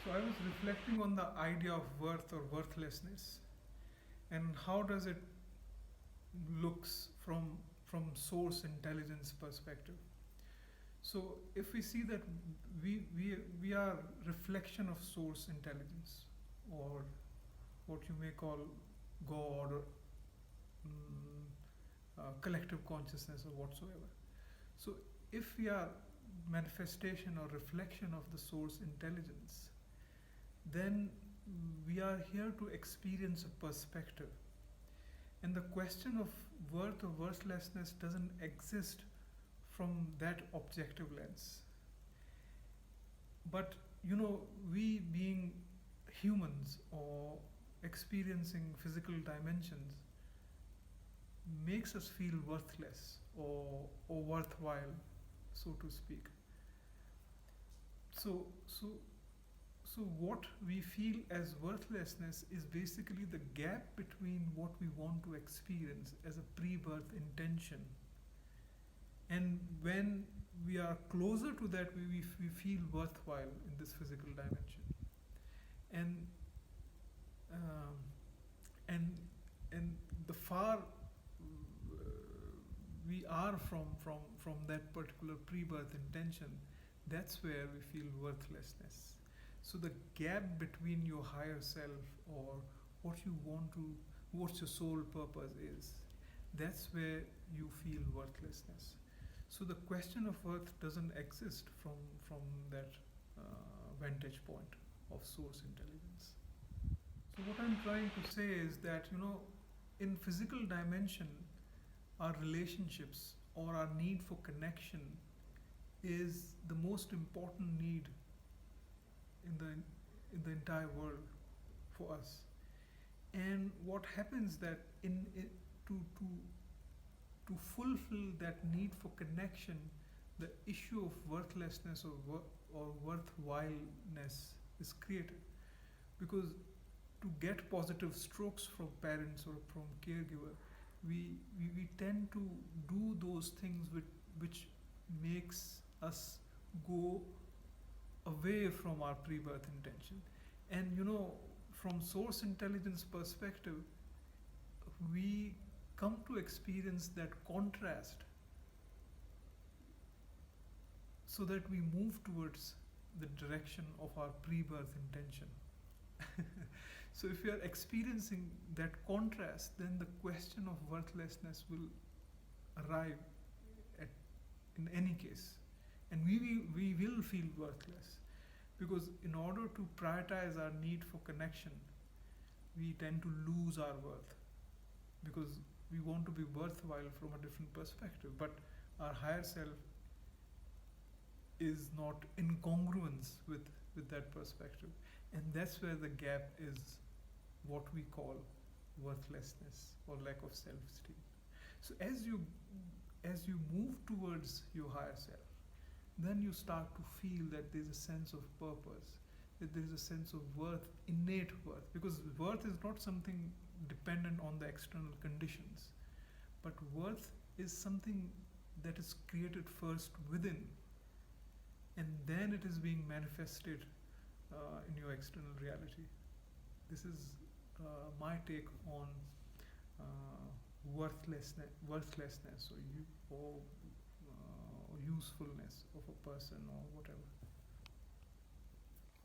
So I was reflecting on the idea of worth or worthlessness, and how does it looks from source intelligence perspective. So if we see that we are reflection of source intelligence, or what you may call God, or collective consciousness, or whatsoever. So if we are manifestation or reflection of the source intelligence, then we are here to experience a perspective. And the question of worth or worthlessness doesn't exist from that objective lens. But we being humans or experiencing physical dimensions makes us feel worthless or worthwhile, so to speak. So, so So, what we feel as worthlessness is basically the gap between what we want to experience as a pre birth intention. And when we are closer to that, we feel worthwhile in this physical dimension. And, um, and, and the far we are from that particular pre birth intention, that's where we feel worthlessness. So the gap between your higher self, or what you want to, what your soul purpose is, that's where you feel worthlessness. So the question of worth doesn't exist from that vantage point of source intelligence. So what I'm trying to say is that in physical dimension, our relationships or our need for connection is the most important need in the entire world for us. And what happens that to fulfill that need for connection, the issue of worthlessness or worthwhileness is created. Because to get positive strokes from parents or from caregiver, we tend to do those things which makes us go away from our pre-birth intention. And from source intelligence perspective, we come to experience that contrast, so that we move towards the direction of our pre-birth intention. So if we are experiencing that contrast, then the question of worthlessness will arrive in any case. And we will feel worthless, because in order to prioritize our need for connection, we tend to lose our worth, because we want to be worthwhile from a different perspective, but our higher self is not in congruence with that perspective. And that's where the gap is, what we call worthlessness or lack of self-esteem. So as you move towards your higher self, then you start to feel that there's a sense of purpose, that there's a sense of worth, innate worth, because worth is not something dependent on the external conditions, but worth is something that is created first within, and then it is being manifested in your external reality. This is my take on worthlessness or usefulness of a person or whatever.